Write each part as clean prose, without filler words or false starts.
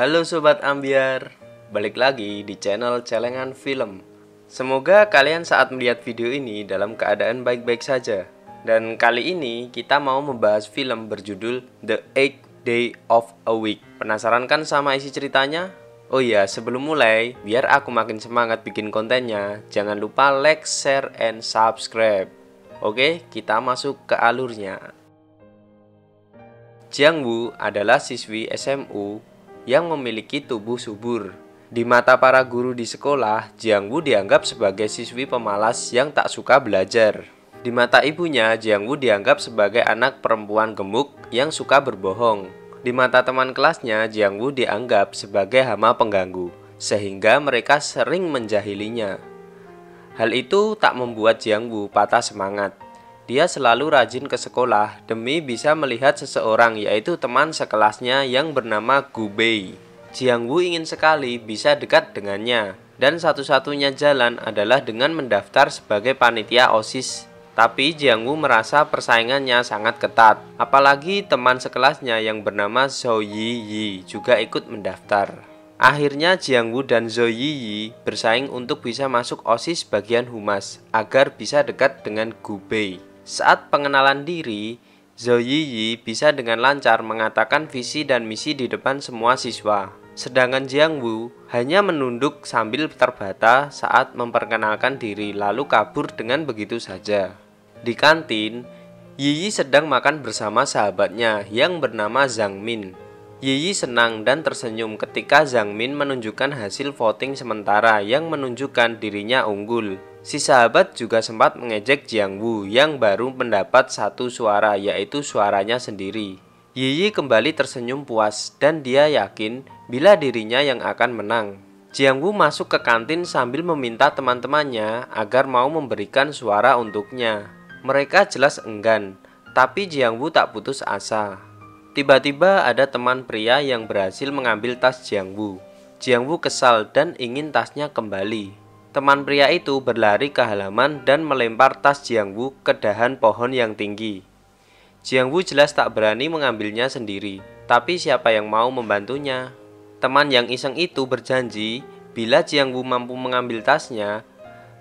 Halo Sobat Ambiar, balik lagi di channel Celengan Film. Semoga kalian saat melihat video ini dalam keadaan baik-baik saja. Dan kali ini kita mau membahas film berjudul The Eighth Day of a Week. Penasaran kan sama isi ceritanya? Oh iya, sebelum mulai, biar aku makin semangat bikin kontennya, jangan lupa like, share, and subscribe. Oke, kita masuk ke alurnya. Jiang Wu adalah siswi SMU yang memiliki tubuh subur. Di mata para guru di sekolah, Jiang Wu dianggap sebagai siswi pemalas yang tak suka belajar. Di mata ibunya, Jiang Wu dianggap sebagai anak perempuan gemuk yang suka berbohong. Di mata teman kelasnya, Jiang Wu dianggap sebagai hama pengganggu, sehingga mereka sering menjahilinya. Hal itu tak membuat Jiang Wu patah semangat. Dia selalu rajin ke sekolah demi bisa melihat seseorang, yaitu teman sekelasnya yang bernama Gu Bei. Jiang Wu ingin sekali bisa dekat dengannya, dan satu-satunya jalan adalah dengan mendaftar sebagai panitia OSIS. Tapi Jiang Wu merasa persaingannya sangat ketat, apalagi teman sekelasnya yang bernama Zhou Yiyi juga ikut mendaftar. Akhirnya Jiang Wu dan Zhou Yiyi bersaing untuk bisa masuk OSIS bagian humas agar bisa dekat dengan Gu Bei. Saat pengenalan diri, Zhou Yiyi bisa dengan lancar mengatakan visi dan misi di depan semua siswa. Sedangkan Jiang Wu hanya menunduk sambil terbata saat memperkenalkan diri lalu kabur dengan begitu saja. Di kantin, Yiyi sedang makan bersama sahabatnya yang bernama Zhang Min. Yiyi senang dan tersenyum ketika Zhang Min menunjukkan hasil voting sementara yang menunjukkan dirinya unggul. Si sahabat juga sempat mengejek Jiang Wu yang baru mendapat satu suara, yaitu suaranya sendiri. Yiyi kembali tersenyum puas dan dia yakin bila dirinya yang akan menang. Jiang Wu masuk ke kantin sambil meminta teman-temannya agar mau memberikan suara untuknya. Mereka jelas enggan, tapi Jiang Wu tak putus asa. Tiba-tiba ada teman pria yang berhasil mengambil tas Jiang Wu. Jiang Wu kesal dan ingin tasnya kembali. Teman pria itu berlari ke halaman dan melempar tas Jiang Wu ke dahan pohon yang tinggi. Jiang Wu jelas tak berani mengambilnya sendiri, tapi siapa yang mau membantunya? Teman yang iseng itu berjanji bila Jiang Wu mampu mengambil tasnya,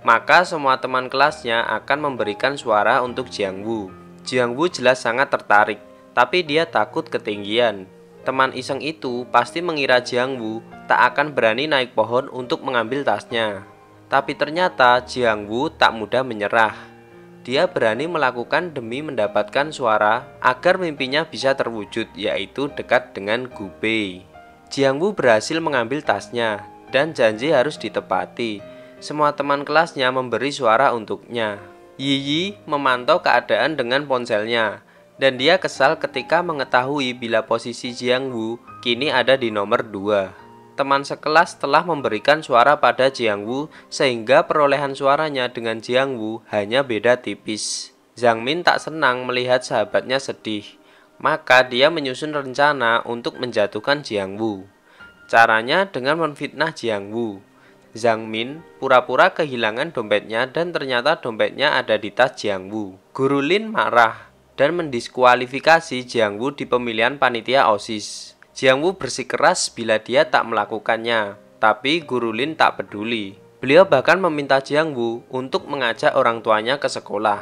maka semua teman kelasnya akan memberikan suara untuk Jiang Wu. Jiang Wu jelas sangat tertarik, tapi dia takut ketinggian. Teman iseng itu pasti mengira Jiang Wu tak akan berani naik pohon untuk mengambil tasnya. Tapi ternyata Jiang Wu tak mudah menyerah. Dia berani melakukan demi mendapatkan suara agar mimpinya bisa terwujud, yaitu dekat dengan Gu Bei. Jiang Wu berhasil mengambil tasnya dan janji harus ditepati. Semua teman kelasnya memberi suara untuknya. Yiyi memantau keadaan dengan ponselnya, dan dia kesal ketika mengetahui bila posisi Jiang Wu kini ada di nomor 2. Teman sekelas telah memberikan suara pada Jiang Wu sehingga perolehan suaranya dengan Jiang Wu hanya beda tipis. Zhang Min tak senang melihat sahabatnya sedih, maka dia menyusun rencana untuk menjatuhkan Jiang Wu. Caranya dengan memfitnah Jiang Wu. Zhang Min pura-pura kehilangan dompetnya dan ternyata dompetnya ada di tas Jiang Wu. Guru Lin marah dan mendiskualifikasi Jiang Wu di pemilihan panitia OSIS. Jiang Wu bersikeras bila dia tak melakukannya, tapi Guru Lin tak peduli. Beliau bahkan meminta Jiang Wu untuk mengajak orang tuanya ke sekolah.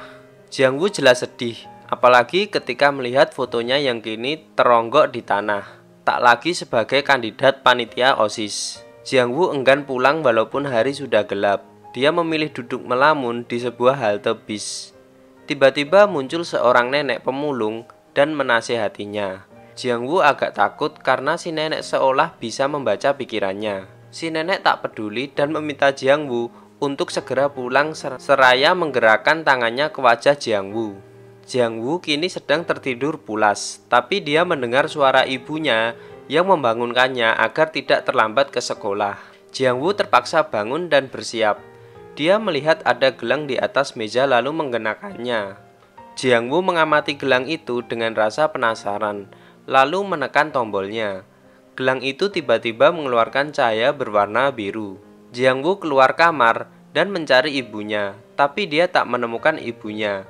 Jiang Wu jelas sedih, apalagi ketika melihat fotonya yang kini teronggok di tanah, tak lagi sebagai kandidat panitia OSIS. Jiang Wu enggan pulang walaupun hari sudah gelap. Dia memilih duduk melamun di sebuah halte bis. Tiba-tiba muncul seorang nenek pemulung dan menasehatinya. Jiang Wu agak takut karena si nenek seolah bisa membaca pikirannya. Si nenek tak peduli dan meminta Jiang Wu untuk segera pulang seraya menggerakkan tangannya ke wajah Jiang Wu. Jiang Wu kini sedang tertidur pulas, tapi dia mendengar suara ibunya yang membangunkannya agar tidak terlambat ke sekolah. Jiang Wu terpaksa bangun dan bersiap. Dia melihat ada gelang di atas meja lalu menggunakannya. Jiang Wu mengamati gelang itu dengan rasa penasaran, lalu menekan tombolnya. Gelang itu tiba-tiba mengeluarkan cahaya berwarna biru. Jiang Wu keluar kamar dan mencari ibunya, tapi dia tak menemukan ibunya.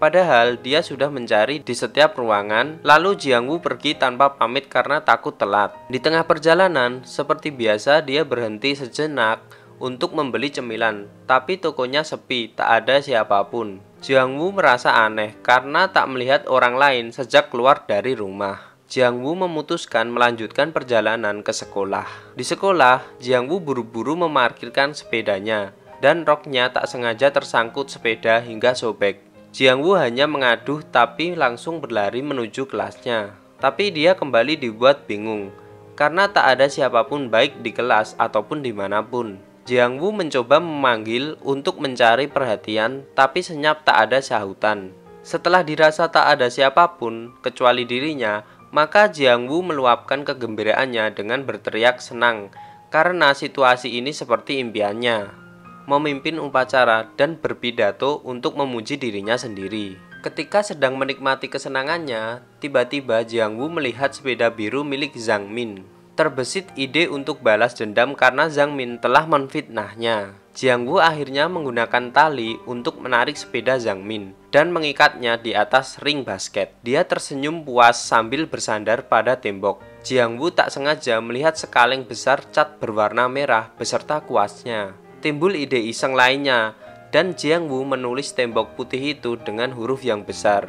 Padahal dia sudah mencari di setiap ruangan, lalu Jiang Wu pergi tanpa pamit karena takut telat. Di tengah perjalanan, seperti biasa dia berhenti sejenak untuk membeli cemilan, tapi tokonya sepi, tak ada siapapun. Jiang Wu merasa aneh karena tak melihat orang lain sejak keluar dari rumah. Jiang Wu memutuskan melanjutkan perjalanan ke sekolah. Di sekolah, Jiang Wu buru-buru memarkirkan sepedanya, dan roknya tak sengaja tersangkut sepeda hingga sobek. Jiang Wu hanya mengaduh tapi langsung berlari menuju kelasnya. Tapi dia kembali dibuat bingung, karena tak ada siapapun baik di kelas ataupun dimanapun. Jiang Wu mencoba memanggil untuk mencari perhatian, tapi senyap tak ada sahutan. Setelah dirasa tak ada siapapun, kecuali dirinya, maka Jiang Wu meluapkan kegembiraannya dengan berteriak senang, karena situasi ini seperti impiannya. Memimpin upacara dan berpidato untuk memuji dirinya sendiri. Ketika sedang menikmati kesenangannya, tiba-tiba Jiang Wu melihat sepeda biru milik Zhang Min. Terbesit ide untuk balas dendam karena Zhang Min telah menfitnahnya. Jiang Wu akhirnya menggunakan tali untuk menarik sepeda Zhang Min dan mengikatnya di atas ring basket. Dia tersenyum puas sambil bersandar pada tembok. Jiang Wu tak sengaja melihat sekaleng besar cat berwarna merah beserta kuasnya. Timbul ide iseng lainnya, dan Jiang Wu menulis tembok putih itu dengan huruf yang besar.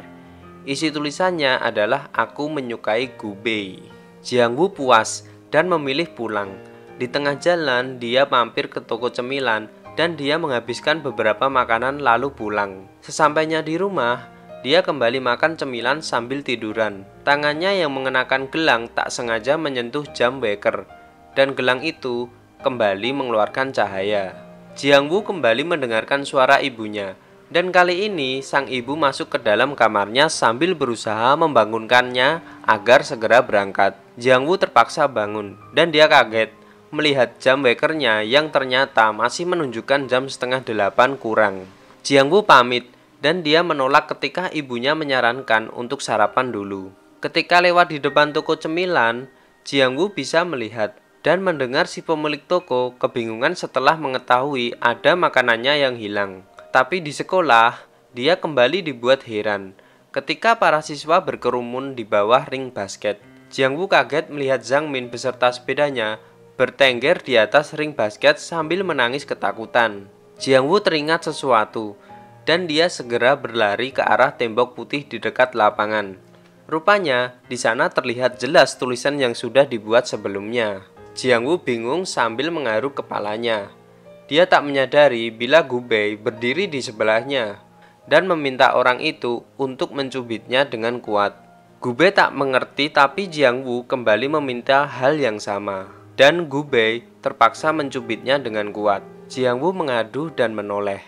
Isi tulisannya adalah "Aku menyukai Gubei". Jiang Wu puas dan memilih pulang. Di tengah jalan, dia mampir ke toko cemilan dan dia menghabiskan beberapa makanan lalu pulang. Sesampainya di rumah, dia kembali makan cemilan sambil tiduran. Tangannya yang mengenakan gelang tak sengaja menyentuh jam waker, dan gelang itu kembali mengeluarkan cahaya. Jiang Wu kembali mendengarkan suara ibunya, dan kali ini sang ibu masuk ke dalam kamarnya sambil berusaha membangunkannya agar segera berangkat. Jiang Wu terpaksa bangun, dan dia kaget melihat jam wakernya yang ternyata masih menunjukkan jam 7:30 kurang. Jiang Wu pamit, dan dia menolak ketika ibunya menyarankan untuk sarapan dulu. Ketika lewat di depan toko cemilan, Jiang Wu bisa melihat dan mendengar si pemilik toko kebingungan setelah mengetahui ada makanannya yang hilang. Tapi di sekolah, dia kembali dibuat heran ketika para siswa berkerumun di bawah ring basket. Jiang Wu kaget melihat Zhang Min beserta sepedanya bertengger di atas ring basket sambil menangis ketakutan. Jiang Wu teringat sesuatu, dan dia segera berlari ke arah tembok putih di dekat lapangan. Rupanya, di sana terlihat jelas tulisan yang sudah dibuat sebelumnya. Jiang Wu bingung sambil menggaruk kepalanya. Dia tak menyadari bila Gubei berdiri di sebelahnya dan meminta orang itu untuk mencubitnya dengan kuat. Gubei tak mengerti, tapi Jiang Wu kembali meminta hal yang sama, dan Gubei terpaksa mencubitnya dengan kuat. Jiang Wu mengaduh dan menoleh.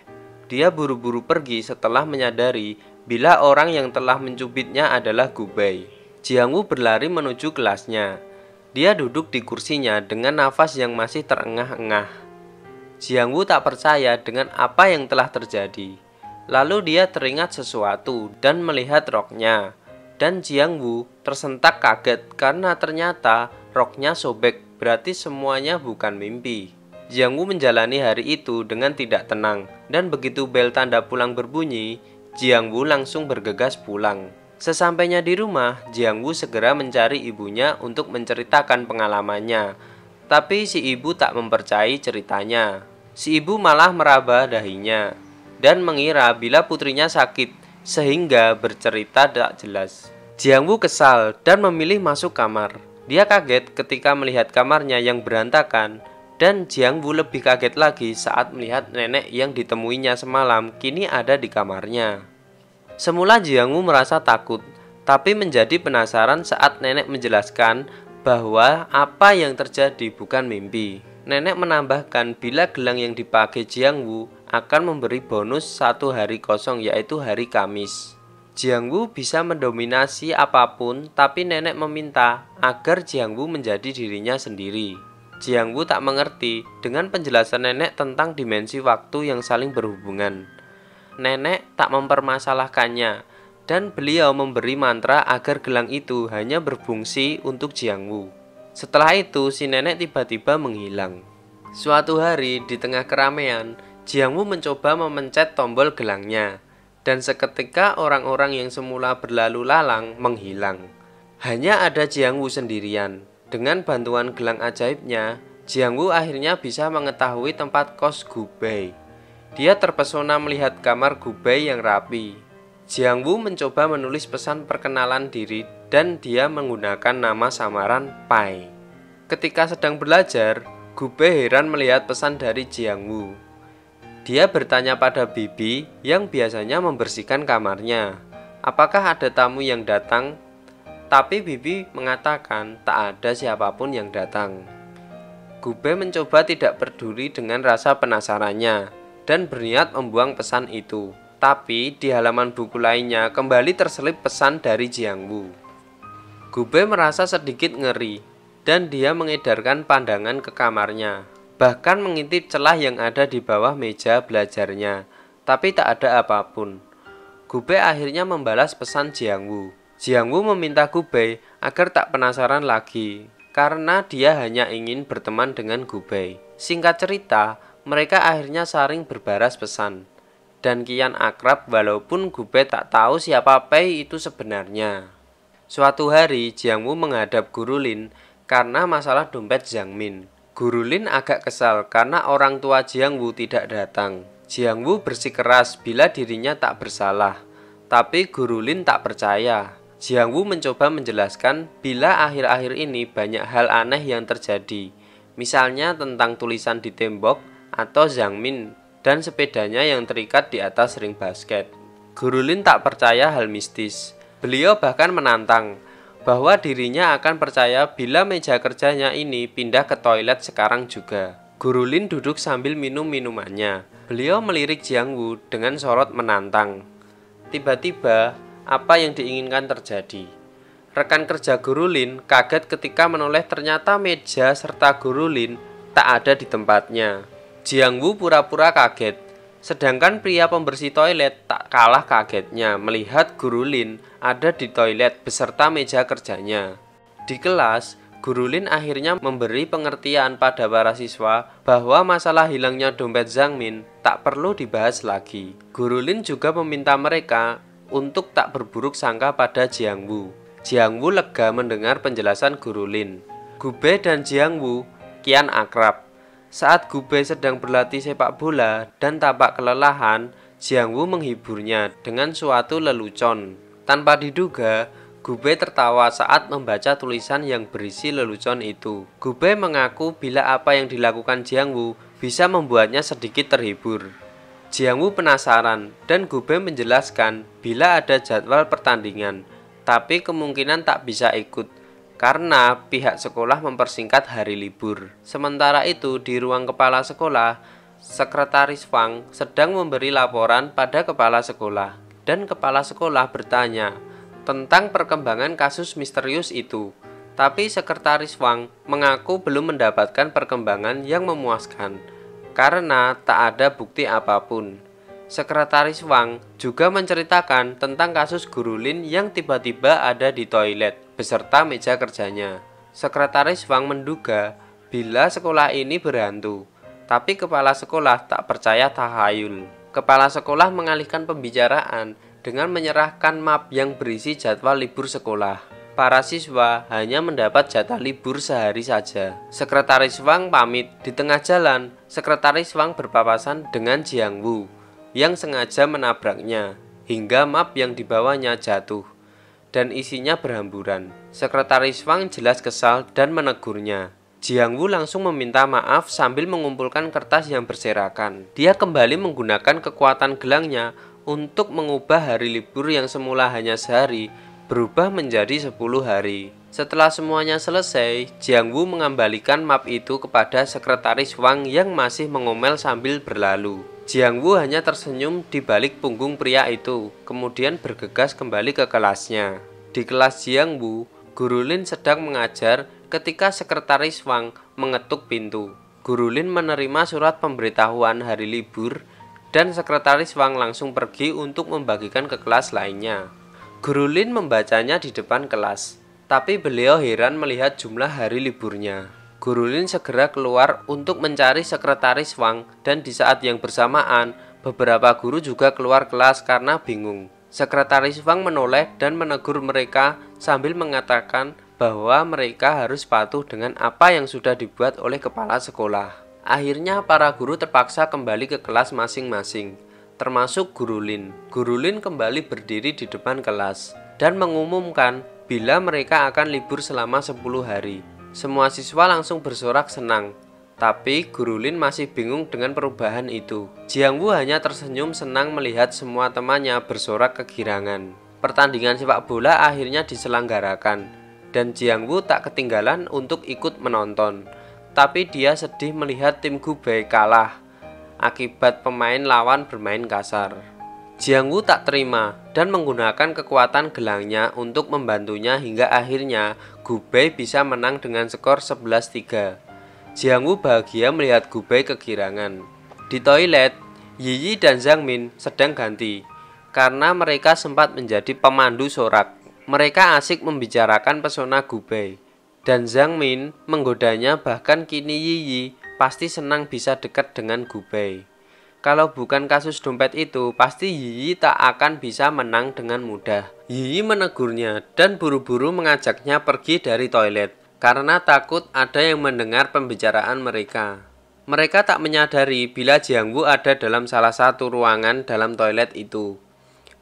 Dia buru-buru pergi setelah menyadari bila orang yang telah mencubitnya adalah Gubei. Jiang Wu berlari menuju kelasnya. Dia duduk di kursinya dengan nafas yang masih terengah-engah. Jiang Wu tak percaya dengan apa yang telah terjadi. Lalu dia teringat sesuatu dan melihat roknya. Dan Jiang Wu tersentak kaget karena ternyata roknya sobek, berarti semuanya bukan mimpi. Jiang Wu menjalani hari itu dengan tidak tenang, dan begitu bel tanda pulang berbunyi, Jiang Wu langsung bergegas pulang. Sesampainya di rumah, Jiang Wu segera mencari ibunya untuk menceritakan pengalamannya. Tapi si ibu tak mempercayai ceritanya. Si ibu malah meraba dahinya dan mengira bila putrinya sakit, sehingga bercerita tak jelas. Jiang Wu kesal dan memilih masuk kamar. Dia kaget ketika melihat kamarnya yang berantakan, dan Jiang Wu lebih kaget lagi saat melihat nenek yang ditemuinya semalam kini ada di kamarnya. Semula Jiang Wu merasa takut, tapi menjadi penasaran saat nenek menjelaskan bahwa apa yang terjadi bukan mimpi. Nenek menambahkan bila gelang yang dipakai Jiang Wu akan memberi bonus 1 hari kosong, yaitu hari Kamis. Jiang Wu bisa mendominasi apapun, tapi nenek meminta agar Jiang Wu menjadi dirinya sendiri. Jiang Wu tak mengerti dengan penjelasan nenek tentang dimensi waktu yang saling berhubungan. Nenek tak mempermasalahkannya, dan beliau memberi mantra agar gelang itu hanya berfungsi untuk Jiang Wu. Setelah itu, si nenek tiba-tiba menghilang. Suatu hari di tengah keramaian, Jiang Wu mencoba memencet tombol gelangnya. Dan seketika orang-orang yang semula berlalu lalang menghilang. Hanya ada Jiang Wu sendirian. Dengan bantuan gelang ajaibnya, Jiang Wu akhirnya bisa mengetahui tempat kos Gu Bei. Dia terpesona melihat kamar Gu Bei yang rapi. Jiang Wu mencoba menulis pesan perkenalan diri dan dia menggunakan nama samaran Pai. Ketika sedang belajar, Gu Bei heran melihat pesan dari Jiang Wu. Dia bertanya pada Bibi yang biasanya membersihkan kamarnya, apakah ada tamu yang datang? Tapi Bibi mengatakan tak ada siapapun yang datang. Gu Bei mencoba tidak peduli dengan rasa penasarannya dan berniat membuang pesan itu. Tapi di halaman buku lainnya kembali terselip pesan dari Jiang Wu. Gu Bei merasa sedikit ngeri dan dia mengedarkan pandangan ke kamarnya. Bahkan mengintip celah yang ada di bawah meja belajarnya, tapi tak ada apapun. Gu Bei akhirnya membalas pesan Jiang Wu. Jiang Wu meminta Gu Bei agar tak penasaran lagi, karena dia hanya ingin berteman dengan Gu Bei. Singkat cerita, mereka akhirnya saling berbalas pesan, dan kian akrab walaupun Gu Bei tak tahu siapa Pei itu sebenarnya. Suatu hari, Jiang Wu menghadap Guru Lin karena masalah dompet Zhang Min. Guru Lin agak kesal karena orang tua Jiang Wu tidak datang. Jiang Wu bersikeras bila dirinya tak bersalah, tapi Guru Lin tak percaya. Jiang Wu mencoba menjelaskan bila akhir-akhir ini banyak hal aneh yang terjadi, misalnya tentang tulisan di tembok atau Zhang Min dan sepedanya yang terikat di atas ring basket. Guru Lin tak percaya hal mistis. Beliau bahkan menantang bahwa dirinya akan percaya bila meja kerjanya ini pindah ke toilet sekarang juga. Guru Lin duduk sambil minum minumannya. Beliau melirik Jiang Wu dengan sorot menantang. Tiba-tiba, apa yang diinginkan terjadi. Rekan kerja Guru Lin kaget ketika menoleh ternyata meja serta Guru Lin tak ada di tempatnya. Jiang Wu pura-pura kaget. Sedangkan pria pembersih toilet tak kalah kagetnya melihat Guru Lin ada di toilet beserta meja kerjanya. Di kelas, Guru Lin akhirnya memberi pengertian pada para siswa bahwa masalah hilangnya dompet Zhang Min tak perlu dibahas lagi. Guru Lin juga meminta mereka untuk tak berburuk sangka pada Jiang Wu. Jiang Wu lega mendengar penjelasan Guru Lin. Gu Bei dan Jiang Wu kian akrab. Saat Gu Bei sedang berlatih sepak bola dan tampak kelelahan, Jiang Wu menghiburnya dengan suatu lelucon. Tanpa diduga, Gu Bei tertawa saat membaca tulisan yang berisi lelucon itu. Gu Bei mengaku bila apa yang dilakukan Jiang Wu bisa membuatnya sedikit terhibur. Jiang Wu penasaran dan Gu Bei menjelaskan bila ada jadwal pertandingan, tapi kemungkinan tak bisa ikut karena pihak sekolah mempersingkat hari libur. Sementara itu di ruang kepala sekolah, Sekretaris Wang sedang memberi laporan pada kepala sekolah dan kepala sekolah bertanya tentang perkembangan kasus misterius itu. Tapi Sekretaris Wang mengaku belum mendapatkan perkembangan yang memuaskan karena tak ada bukti apapun. Sekretaris Wang juga menceritakan tentang kasus Guru Lin yang tiba-tiba ada di toilet beserta meja kerjanya. Sekretaris Wang menduga bila sekolah ini berhantu, tapi kepala sekolah tak percaya tahayul. Kepala sekolah mengalihkan pembicaraan dengan menyerahkan map yang berisi jadwal libur sekolah. Para siswa hanya mendapat jatah libur sehari saja. Sekretaris Wang pamit. Di tengah jalan, Sekretaris Wang berpapasan dengan Jiang Wu yang sengaja menabraknya hingga map yang dibawanya jatuh dan isinya berhamburan. Sekretaris Wang jelas kesal dan menegurnya. Jiang Wu langsung meminta maaf sambil mengumpulkan kertas yang berserakan. Dia kembali menggunakan kekuatan gelangnya untuk mengubah hari libur yang semula hanya sehari berubah menjadi 10 hari. Setelah semuanya selesai, Jiang Wu mengembalikan map itu kepada Sekretaris Wang yang masih mengomel sambil berlalu. Jiang Wu hanya tersenyum di balik punggung pria itu, kemudian bergegas kembali ke kelasnya. Di kelas Jiang Wu, Guru Lin sedang mengajar ketika Sekretaris Wang mengetuk pintu. Guru Lin menerima surat pemberitahuan hari libur dan Sekretaris Wang langsung pergi untuk membagikan ke kelas lainnya. Guru Lin membacanya di depan kelas, tapi beliau heran melihat jumlah hari liburnya. Guru Lin segera keluar untuk mencari Sekretaris Wang dan di saat yang bersamaan Beberapa guru juga keluar kelas karena bingung. Sekretaris Wang menoleh dan menegur mereka sambil mengatakan bahwa mereka harus patuh dengan apa yang sudah dibuat oleh kepala sekolah. Akhirnya para guru terpaksa kembali ke kelas masing-masing, termasuk Guru Lin. Guru Lin kembali berdiri di depan kelas dan mengumumkan bila mereka akan libur selama 10 hari. Semua siswa langsung bersorak senang. Tapi Guru Lin masih bingung dengan perubahan itu. Jiang Wu hanya tersenyum senang melihat semua temannya bersorak kegirangan. Pertandingan sepak bola akhirnya diselenggarakan, dan Jiang Wu tak ketinggalan untuk ikut menonton. Tapi dia sedih melihat tim Gubei kalah akibat pemain lawan bermain kasar. Jiang Wu tak terima dan menggunakan kekuatan gelangnya untuk membantunya hingga akhirnya Gubei bisa menang dengan skor 11-3. Jiang Wu bahagia melihat Gubei kegirangan. Di toilet, Yi Yi dan Zhang Min sedang ganti karena mereka sempat menjadi pemandu sorak. Mereka asik membicarakan pesona Gubei dan Zhang Min menggodanya, bahkan kini Yi Yi pasti senang bisa dekat dengan Gubei. Kalau bukan kasus dompet itu, pasti Yi Yi tak akan bisa menang dengan mudah. Yi Yi menegurnya dan buru-buru mengajaknya pergi dari toilet karena takut ada yang mendengar pembicaraan mereka. Mereka tak menyadari bila Jiang Wu ada dalam salah satu ruangan dalam toilet itu.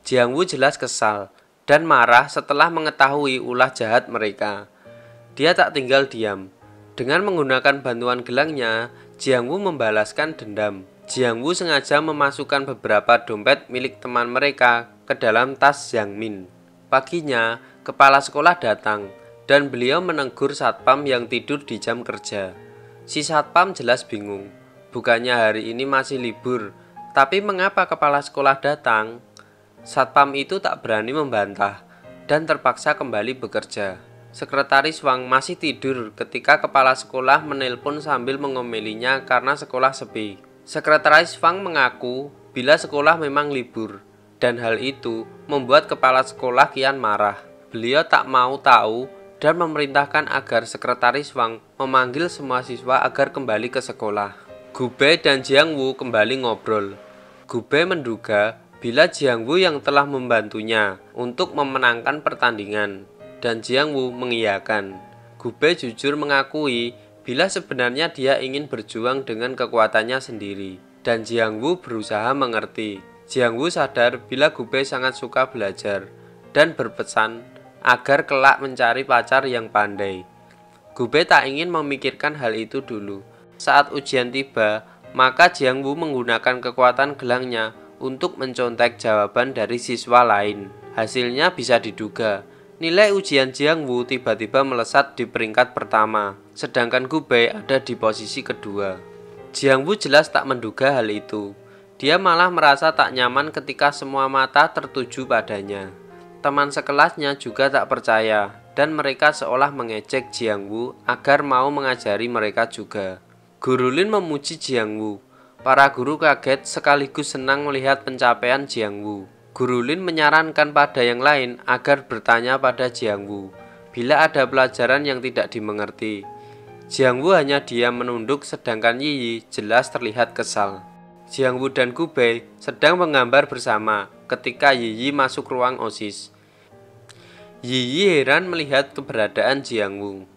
Jiang Wu jelas kesal dan marah setelah mengetahui ulah jahat mereka. Dia tak tinggal diam. Dengan menggunakan bantuan gelangnya, Jiang Wu membalaskan dendam. Jiang Wu sengaja memasukkan beberapa dompet milik teman mereka ke dalam tas Zhang Min. Paginya, kepala sekolah datang dan beliau menegur satpam yang tidur di jam kerja. Si satpam jelas bingung. Bukannya hari ini masih libur, tapi mengapa kepala sekolah datang? Satpam itu tak berani membantah dan terpaksa kembali bekerja. Sekretaris Wang masih tidur ketika kepala sekolah menelpon sambil mengomelinya karena sekolah sepi. Sekretaris Wang mengaku bila sekolah memang libur, dan hal itu membuat kepala sekolah kian marah. Beliau tak mau tahu dan memerintahkan agar sekretaris Wang memanggil semua siswa agar kembali ke sekolah. Gubei dan Jiang Wu kembali ngobrol. Gubei menduga bila Jiang Wu yang telah membantunya untuk memenangkan pertandingan, dan Jiang Wu mengiyakan. Gubei jujur mengakui bila sebenarnya dia ingin berjuang dengan kekuatannya sendiri, dan Jiang Wu berusaha mengerti. Jiang Wu sadar bila Gubei sangat suka belajar dan berpesan agar kelak mencari pacar yang pandai. Gubei tak ingin memikirkan hal itu dulu. Saat ujian tiba, maka Jiang Wu menggunakan kekuatan gelangnya untuk mencontek jawaban dari siswa lain. Hasilnya bisa diduga. Nilai ujian Jiang Wu tiba-tiba melesat di peringkat pertama, sedangkan Gubei ada di posisi kedua. Jiang Wu jelas tak menduga hal itu. Dia malah merasa tak nyaman ketika semua mata tertuju padanya. Teman sekelasnya juga tak percaya, dan mereka seolah mengejek Jiang Wu agar mau mengajari mereka juga. Guru Lin memuji Jiang Wu. Para guru kaget sekaligus senang melihat pencapaian Jiang Wu. Guru Lin menyarankan pada yang lain agar bertanya pada Jiang Wu bila ada pelajaran yang tidak dimengerti. Jiang Wu hanya diam menunduk, sedangkan Yi Yi jelas terlihat kesal. Jiang Wu dan Gubei sedang menggambar bersama ketika Yi Yi masuk ruang OSIS. Yi Yi heran melihat keberadaan Jiang Wu,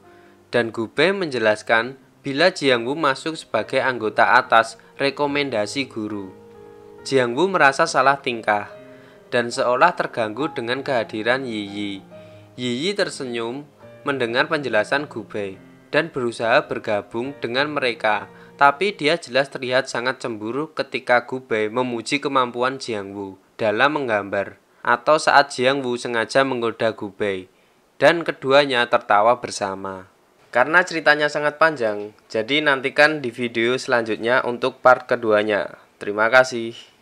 dan Gubei menjelaskan bila Jiang Wu masuk sebagai anggota atas rekomendasi guru. Jiang Wu merasa salah tingkah dan seolah terganggu dengan kehadiran Yi Yi. Yi Yi tersenyum mendengar penjelasan Gubei dan berusaha bergabung dengan mereka, tapi dia jelas terlihat sangat cemburu ketika Gubei memuji kemampuan Jiang Wu dalam menggambar, atau saat Jiang Wu sengaja menggoda Gubei, dan keduanya tertawa bersama. Karena ceritanya sangat panjang, jadi nantikan di video selanjutnya untuk part keduanya. Terima kasih.